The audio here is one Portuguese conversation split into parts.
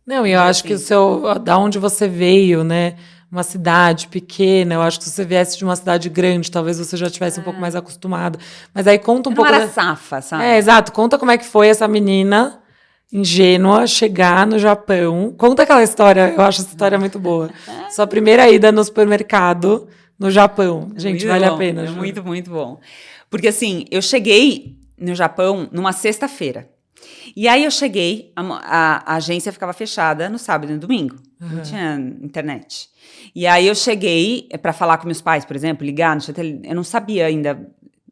Não, e eu acho que da onde você veio, né? Uma cidade pequena, eu acho que se você viesse de uma cidade grande, talvez você já estivesse um pouco mais acostumado. Mas aí conta um pouco. Não era safa, sabe? Exato. Conta como é que foi essa menina ingênua chegar no Japão. Conta aquela história, eu acho essa história muito boa. Sua primeira ida no supermercado no Japão. Gente, vale a pena. É muito, muito bom. Porque assim, eu cheguei no Japão numa sexta-feira. E aí eu cheguei, a agência ficava fechada no sábado e no domingo. Não tinha internet. E aí eu cheguei para falar com meus pais, por exemplo, ligar no chat, eu não sabia ainda.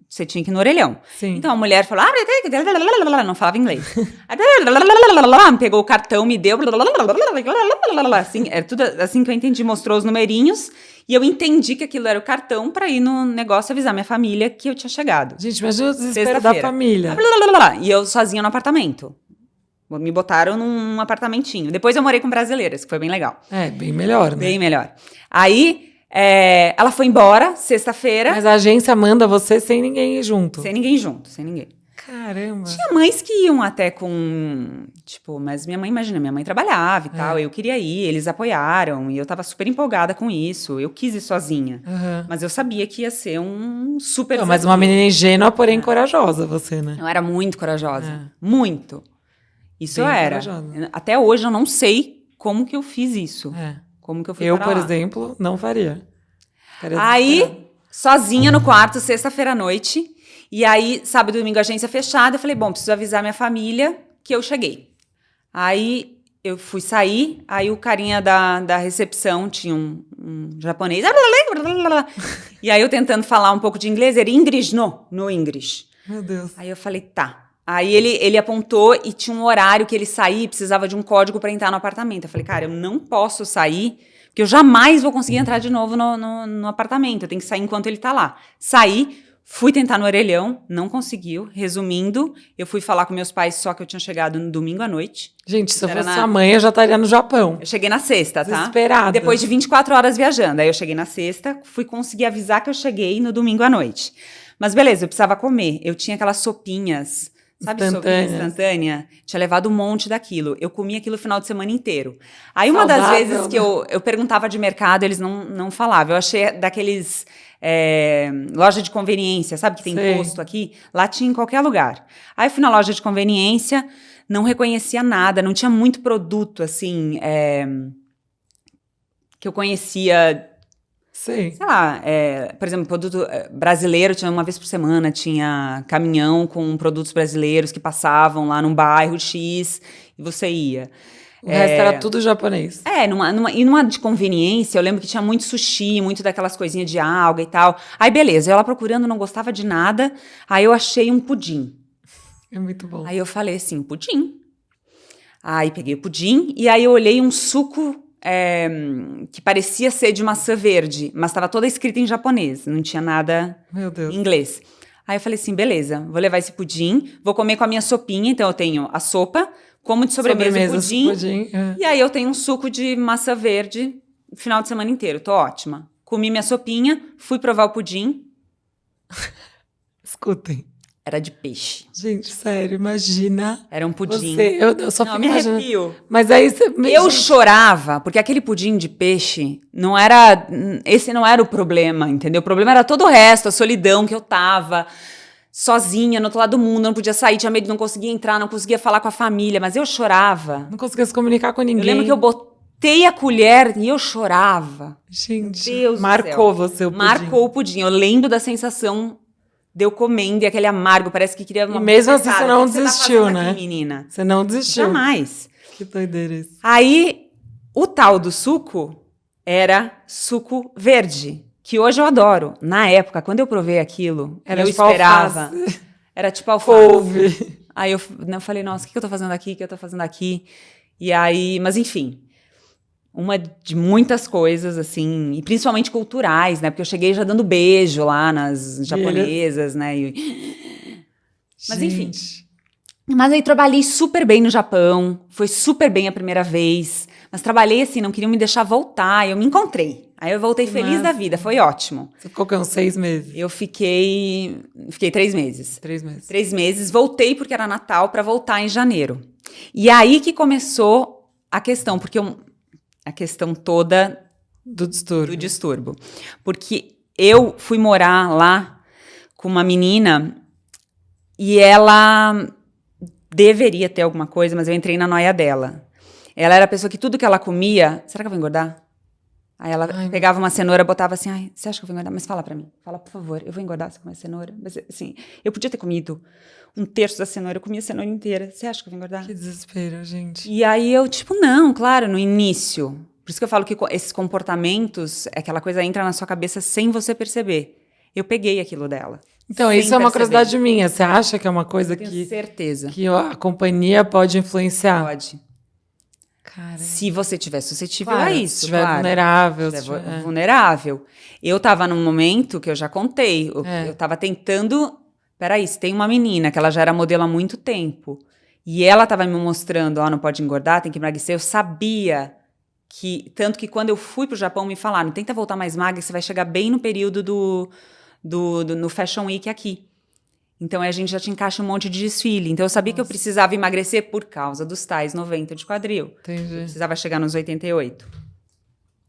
Você tinha que ir no orelhão. Sim. Então a mulher falou, não falava inglês. Me pegou o cartão, me deu, assim, era tudo assim que eu entendi, mostrou os numerinhos e eu entendi que aquilo era o cartão para ir no negócio avisar minha família que eu tinha chegado. Gente, imagina o desespero da família. E eu sozinha no apartamento. Me botaram num apartamentinho. Depois eu morei com brasileiras, que foi bem legal. Bem melhor, né? Bem melhor. Aí, ela foi embora, sexta-feira. Mas a agência manda você sem ninguém ir junto. Sem ninguém junto, sem ninguém. Caramba. Tinha mães que iam até com... Tipo, mas minha mãe, imagina, minha mãe trabalhava e tal. Eu queria ir, eles apoiaram. E eu tava super empolgada com isso. Eu quis ir sozinha. Mas eu sabia que ia ser um super desafio. Mas uma menina ingênua, porém corajosa, você, né? Eu era muito corajosa. Muito. Isso Bem eu era. corajosa. Até hoje eu não sei como que eu fiz isso. Como que eu fui para por lá. exemplo, não faria. Aí, sozinha no quarto, sexta-feira à noite. E aí, sábado e domingo, agência fechada. Eu falei, bom, preciso avisar minha família que eu cheguei. Aí, eu fui sair. Aí, o carinha da recepção tinha um japonês. E aí, eu tentando falar um pouco de inglês. Era English, no English. Meu Deus. Aí, eu falei, tá. Aí ele apontou e tinha um horário que ele saía e precisava de um código para entrar no apartamento. Eu falei, cara, eu não posso sair, porque eu jamais vou conseguir entrar de novo no apartamento. Eu tenho que sair enquanto ele tá lá. Saí, fui tentar no orelhão, não conseguiu. Resumindo, eu fui falar com meus pais, só que eu tinha chegado no domingo à noite. Gente, se eu fosse sua mãe, eu já estaria no Japão. Eu cheguei na sexta, tá? Desesperada. Depois de 24 horas viajando. Aí eu cheguei na sexta, fui conseguir avisar que eu cheguei no domingo à noite. Mas beleza, eu precisava comer. Eu tinha aquelas sopinhas... Sabe, sopinha instantânea? Tinha levado um monte daquilo. Eu comia aquilo o final de semana inteiro. Aí, uma das vezes que eu perguntava de mercado, eles não falavam. Eu achei daqueles... loja de conveniência, sabe? Que tem posto aqui. Lá tinha em qualquer lugar. Aí, eu fui na loja de conveniência, não reconhecia nada. Não tinha muito produto, assim... que eu conhecia... Sei lá, por exemplo, produto brasileiro, tinha uma vez por semana, tinha caminhão com produtos brasileiros que passavam lá num bairro X e você ia. O resto era tudo japonês. E numa de conveniência, eu lembro que tinha muito sushi, muito daquelas coisinhas de alga e tal. Aí, beleza, eu lá procurando, não gostava de nada, aí eu achei um pudim. É muito bom. Aí eu falei assim, pudim. Aí peguei o pudim e aí eu olhei um suco... que parecia ser de maçã verde, mas estava toda escrita em japonês, não tinha nada em inglês. Aí eu falei assim, beleza, vou levar esse pudim, vou comer com a minha sopinha, então eu tenho a sopa, como de sobremesa o pudim e aí eu tenho um suco de maçã verde o final de semana inteiro, tô ótima. Comi minha sopinha, fui provar o pudim. Escutem. Era de peixe. Gente, sério, imagina. Era um pudim. Eu só fico me arrepio. Mas aí eu chorava, porque aquele pudim de peixe não era... Esse não era o problema, entendeu? O problema era todo o resto, a solidão que eu tava, sozinha, no outro lado do mundo, não podia sair, tinha medo, não conseguia entrar, não conseguia falar com a família, mas eu chorava. Não conseguia se comunicar com ninguém. Eu lembro que eu botei a colher e eu chorava. Gente, Deus marcou do céu. você o pudim. Marcou o pudim. Eu lembro da sensação... Deu comendo e aquele amargo, parece que queria uma... E mesmo assim você não desistiu, né? Aqui, menina? Você não desistiu. Jamais. Que doideira isso. Aí, o tal do suco era suco verde, que hoje eu adoro. Na época, quando eu provei aquilo, eu tipo esperava... Alface. Era tipo alface. Couve. Aí eu falei, nossa, o que eu tô fazendo aqui? O que eu tô fazendo aqui? E aí, mas enfim... Uma de muitas coisas, assim, e principalmente culturais, né? Porque eu cheguei já dando beijo lá nas japonesas, né? Mas enfim. Mas aí trabalhei super bem no Japão, foi super bem a primeira vez, mas trabalhei assim, não queriam me deixar voltar, eu me encontrei. Aí eu voltei feliz da vida, foi ótimo. Você ficou com uns 6 meses? Eu fiquei 3 meses. 3 meses. 3 meses, voltei porque era Natal para voltar em janeiro. E aí que começou a questão, porque a questão toda do distúrbio. Porque eu fui morar lá com uma menina e ela deveria ter alguma coisa, mas eu entrei na noia dela. Ela era a pessoa que tudo que ela comia... Será que eu vou engordar? Aí ela pegava uma cenoura, botava assim, ai, você acha que eu vou engordar? Mas fala pra mim, fala, por favor, eu vou engordar se comer cenoura? Mas, assim, eu podia ter comido 1/3 da cenoura, eu comia a cenoura inteira. Você acha que eu vou engordar? Que desespero, gente. E aí eu, tipo, não, claro, no início. Por isso que eu falo que esses comportamentos, aquela coisa entra na sua cabeça sem você perceber. Eu peguei aquilo dela. Então, isso é uma curiosidade minha. Você acha que é uma coisa Tenho certeza. Que a companhia pode influenciar? Pode. Cara, se você estiver suscetível claro, a isso, se estiver vulnerável. Se estiver vulnerável. Eu estava num momento que eu já contei. Eu estava tentando... Peraí, se tem uma menina que ela já era modelo há muito tempo e ela estava me mostrando, não pode engordar, tem que emagrecer, eu sabia que... Tanto que quando eu fui pro Japão me falaram, tenta voltar mais magra, você vai chegar bem no período no Fashion Week aqui. Então, a gente já te encaixa um monte de desfile. Então, eu sabia que eu precisava emagrecer por causa dos tais 90 de quadril. Entendi. Eu precisava chegar nos 88.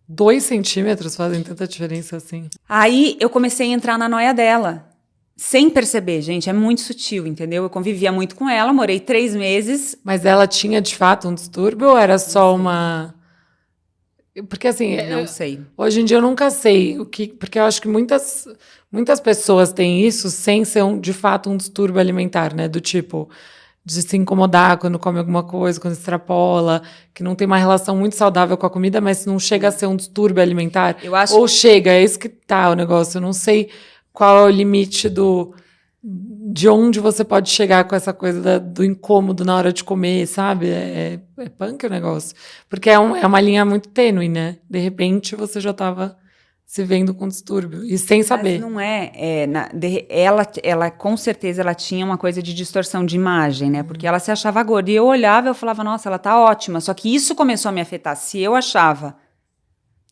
2 centímetros fazem tanta diferença assim. Aí, eu comecei a entrar na noia dela. Sem perceber, gente. É muito sutil, entendeu? Eu convivia muito com ela, morei 3 meses. Mas ela tinha, de fato, um distúrbio ou era só uma... Porque, assim... Não sei. Hoje em dia, eu nunca sei o que... Porque eu acho que muitas pessoas têm isso sem ser, de fato, um distúrbio alimentar, né? Do tipo, de se incomodar quando come alguma coisa, quando extrapola, que não tem uma relação muito saudável com a comida, mas não chega a ser um distúrbio alimentar. Eu acho... Ou chega, é isso que tá o negócio. Eu não sei qual é o limite de onde você pode chegar com essa coisa do incômodo na hora de comer, sabe? É punk o negócio. Porque é uma linha muito tênue, né? De repente, você já estava se vendo com distúrbio, e sem saber. Mas não ela com certeza, ela tinha uma coisa de distorção de imagem, né? Porque ela se achava gorda. E eu olhava e eu falava, nossa, ela tá ótima. Só que isso começou a me afetar. Se eu achava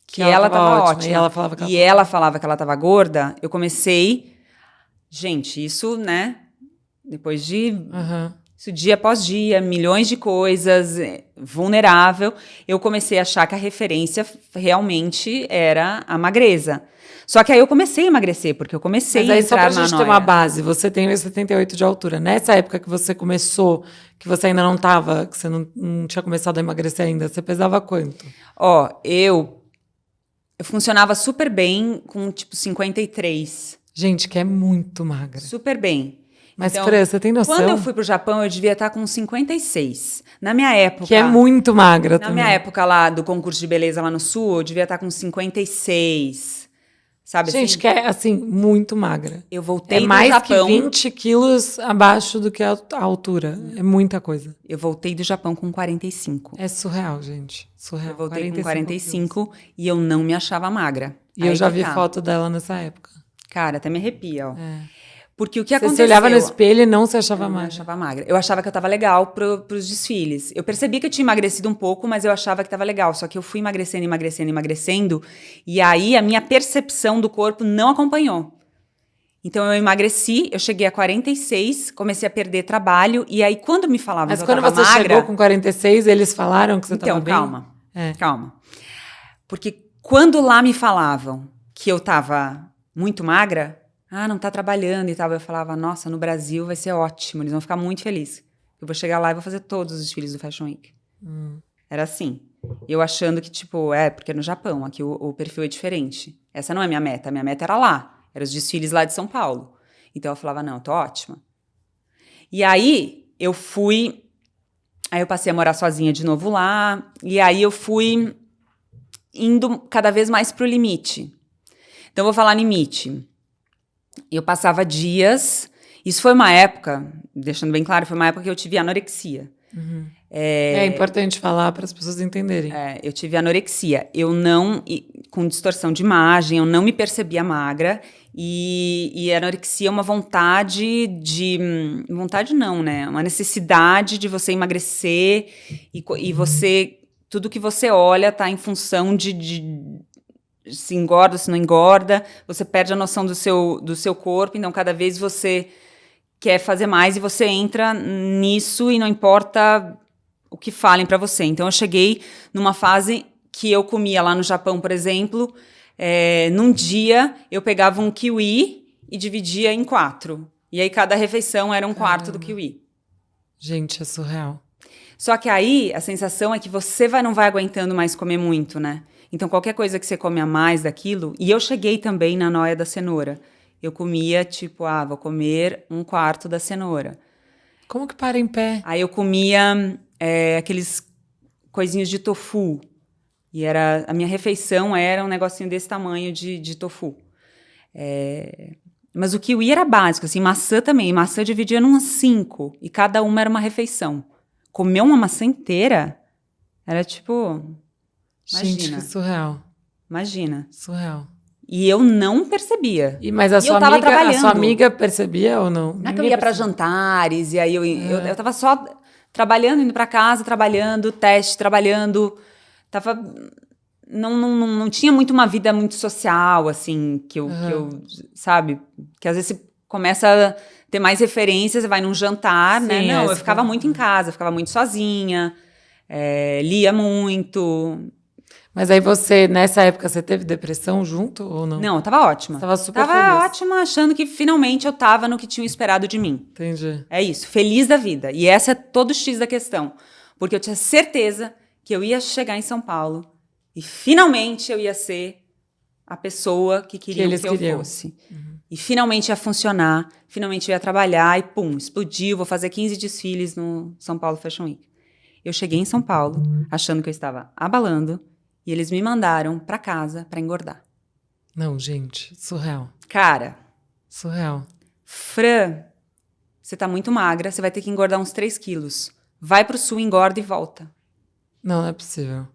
que ela tava ótima, e ela falava que ela falava que ela tava gorda, eu comecei... Gente, isso, né? Depois de... Isso dia após dia, milhões de coisas, vulnerável, eu comecei a achar que a referência realmente era a magreza. Só que aí eu comecei a emagrecer, porque eu comecei a entrar na noia. Mas aí, só pra gente ter uma base, você tem 1,78 de altura. Nessa época que você começou, que você ainda não tava, que você não tinha começado a emagrecer ainda, você pesava quanto? Eu funcionava super bem com, tipo, 53. Gente, que é muito magra. Super bem. Mas, então, Fran, você tem noção? Quando eu fui pro Japão, eu devia estar com 56. Na minha época... Que é muito magra também. Na minha época lá, do concurso de beleza lá no Sul, eu devia estar com 56. Sabe gente, assim? Que é, assim, muito magra. Eu voltei do Japão... É mais Japão, que 20 quilos abaixo do que a altura. É muita coisa. Eu voltei do Japão com 45. É surreal, gente. Surreal. Eu voltei com 45 e eu não me achava magra. E eu já vi foto dela nessa época. Cara, até me arrepia, Porque o que aconteceu... Você olhava no espelho e não se achava magra. Eu achava magra. Eu achava que eu tava legal pros desfiles. Eu percebi que eu tinha emagrecido um pouco, mas eu achava que tava legal. Só que eu fui emagrecendo. E aí a minha percepção do corpo não acompanhou. Então eu emagreci, eu cheguei a 46, comecei a perder trabalho. E aí quando me falavam que eu tava magra... Mas quando você chegou com 46, eles falaram que você tava bem? Então, calma. Porque quando lá me falavam que eu tava muito magra... não tá trabalhando e tal. Eu falava, nossa, no Brasil vai ser ótimo, eles vão ficar muito felizes. Eu vou chegar lá e vou fazer todos os desfiles do Fashion Week. Era assim. Eu achando que, tipo, porque no Japão, aqui o perfil é diferente. Essa não é a minha meta era lá. Eram os desfiles lá de São Paulo. Então eu falava, não, eu tô ótima. E aí eu passei a morar sozinha de novo lá, e aí eu fui indo cada vez mais pro limite. Então eu vou falar limite. Eu passava dias... Isso foi uma época, deixando bem claro, foi uma época que eu tive anorexia. É importante falar para as pessoas entenderem. Eu tive anorexia. Com distorção de imagem, eu não me percebia magra. E anorexia é uma vontade vontade não, né? Uma necessidade de você emagrecer. E você... Tudo que você olha tá em função de se engorda, se não engorda, você perde a noção do seu corpo, então cada vez você quer fazer mais e você entra nisso e não importa o que falem pra você. Então, eu cheguei numa fase que eu comia lá no Japão, por exemplo, num dia eu pegava um kiwi e dividia em 4. E aí, cada refeição era um quarto do kiwi. Gente, é surreal. Só que aí, a sensação é que você não vai aguentando mais comer muito, né? Então, qualquer coisa que você come a mais daquilo... E eu cheguei também na nóia da cenoura. Eu comia, tipo, vou comer um quarto da cenoura. Como que para em pé? Aí eu comia aqueles coisinhos de tofu. E a minha refeição era um negocinho desse tamanho de tofu. Mas o kiwi era básico, assim, maçã também. Maçã dividia em 5, e cada uma era uma refeição. Comer uma maçã inteira era tipo... Imagina. Gente, que surreal. Imagina. Surreal. E eu não percebia. Mas a sua amiga percebia ou não? Não é que eu ia para jantares, e aí eu tava só trabalhando, indo para casa, trabalhando, teste, trabalhando. Não tinha muito uma vida muito social, assim, que eu, sabe? Que às vezes você começa a ter mais referências, vai num jantar, sim, né? Não, eu ficava muito em casa, eu ficava muito sozinha, lia muito. Mas aí você, nessa época, você teve depressão junto ou não? Não, eu tava ótima. Tava super feliz. feliz. Ótima, achando que finalmente eu tava no que tinham esperado de mim. Entendi. É isso, feliz da vida. E essa é todo o X da questão. Porque eu tinha certeza que eu ia chegar em São Paulo e finalmente eu ia ser a pessoa que queriam que eu fosse. Uhum. E finalmente ia funcionar, finalmente eu ia trabalhar e pum, explodiu, vou fazer 15 desfiles no São Paulo Fashion Week. Eu cheguei em São Paulo achando que eu estava abalando. E eles me mandaram pra casa pra engordar. Não, gente, surreal. Cara. Surreal. Fran, você tá muito magra, você vai ter que engordar uns 3 quilos. Vai pro sul, engorda e volta. Não é possível.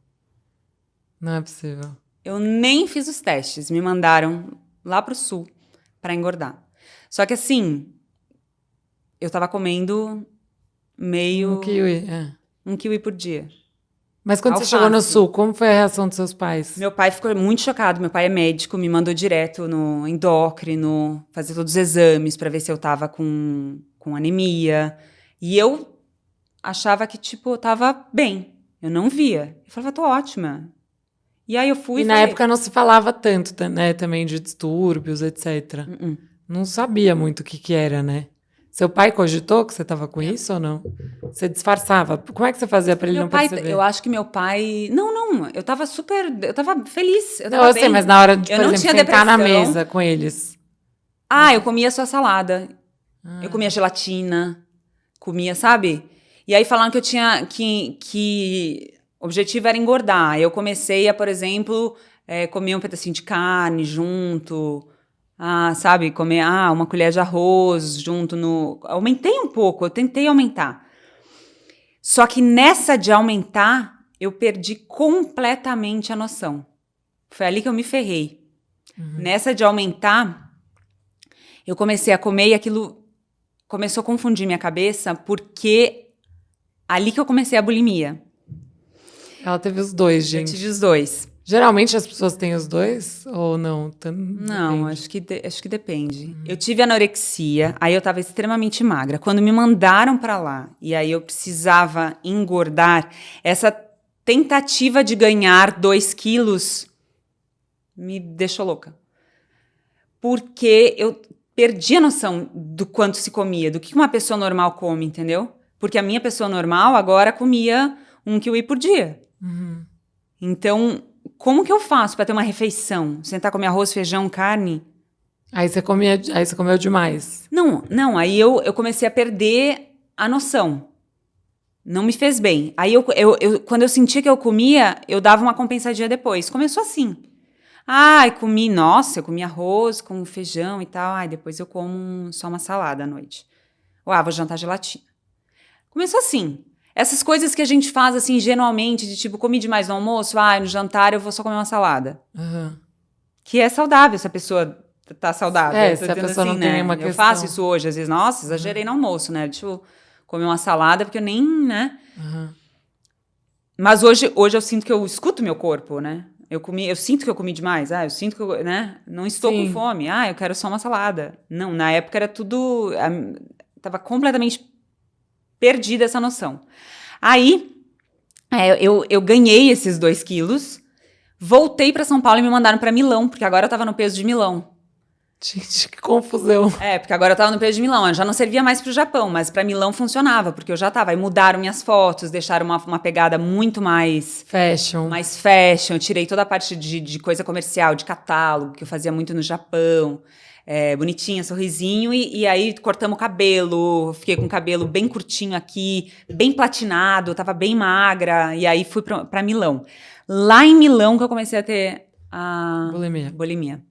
Não é possível. Eu nem fiz os testes, me mandaram lá pro sul pra engordar. Só que assim, eu tava comendo Um kiwi, um kiwi por dia. Mas quando você chegou no sul, como foi a reação dos seus pais? Meu pai ficou muito chocado. Meu pai é médico, me mandou direto no endócrino, fazer todos os exames para ver se eu tava com anemia. E eu achava que, tipo, eu tava bem. Eu não via. Eu falava, tô ótima. E aí eu fui e na época não se falava tanto, né, também de distúrbios, etc. Não sabia muito o que era, né? Seu pai cogitou que você estava com isso ou não? Você disfarçava? Como é que você fazia para ele não perceber? Eu acho que meu pai... Não, eu tava feliz. Eu sei, bem. Mas na hora de, por exemplo, sentar depressão. Na mesa com eles. Eu comia só salada. Eu comia gelatina. Comia, sabe? E aí falaram que eu tinha... Que o objetivo era engordar. Eu comecei a, por exemplo, comer um pedacinho de carne junto... sabe, comer uma colher de arroz junto no... Aumentei um pouco, eu tentei aumentar. Só que nessa de aumentar, eu perdi completamente a noção. Foi ali que eu me ferrei. Nessa de aumentar, eu comecei a comer e aquilo começou a confundir minha cabeça, porque ali que eu comecei a bulimia. Ela teve os dois, gente. Eu tive os dois. Geralmente as pessoas têm os dois ou não? Não, acho que depende. Eu tive anorexia, aí eu tava extremamente magra. Quando me mandaram pra lá e aí eu precisava engordar, essa tentativa de ganhar 2 quilos me deixou louca. Porque eu perdi a noção do quanto se comia, do que uma pessoa normal come, entendeu? Porque a minha pessoa normal agora comia 1 kiwi por dia. Então... Como que eu faço para ter uma refeição? Sentar comer arroz, feijão, carne? Aí você comeu demais. Não. Aí eu comecei a perder a noção. Não me fez bem. Aí quando eu sentia que eu comia, eu dava uma compensadinha depois. Começou assim. Eu comi arroz com feijão e tal. Depois eu como só uma salada à noite. Vou jantar gelatina. Começou assim. Essas coisas que a gente faz, assim, ingenuamente, de tipo, comi demais no almoço, no jantar eu vou só comer uma salada. Que é saudável, se a pessoa tá saudável. Se a pessoa não tem nenhuma questão. Eu faço isso hoje, às vezes, nossa, exagerei no almoço, né? Deixa eu comer uma salada, porque eu nem, né? Mas hoje eu sinto que eu escuto meu corpo, né? Eu sinto que eu comi demais, eu sinto que eu, né? Não estou com fome, eu quero só uma salada. Não, na época era tudo... Tava completamente... perdida essa noção. Aí, Eu ganhei esses 2 quilos, voltei pra São Paulo e me mandaram pra Milão, porque agora eu tava no peso de Milão. Gente, que confusão. Porque agora eu tava no peso de Milão, eu já não servia mais pro Japão, mas pra Milão funcionava, porque eu já tava. Aí mudaram minhas fotos, deixaram uma pegada muito mais Fashion. eu tirei toda a parte de coisa comercial, de catálogo, que eu fazia muito no Japão. Bonitinha, sorrisinho, e aí cortamos o cabelo, fiquei com o cabelo bem curtinho aqui, bem platinado, tava bem magra, e aí fui pra Milão. Lá em Milão que eu comecei a ter a Bulimia. bulimia.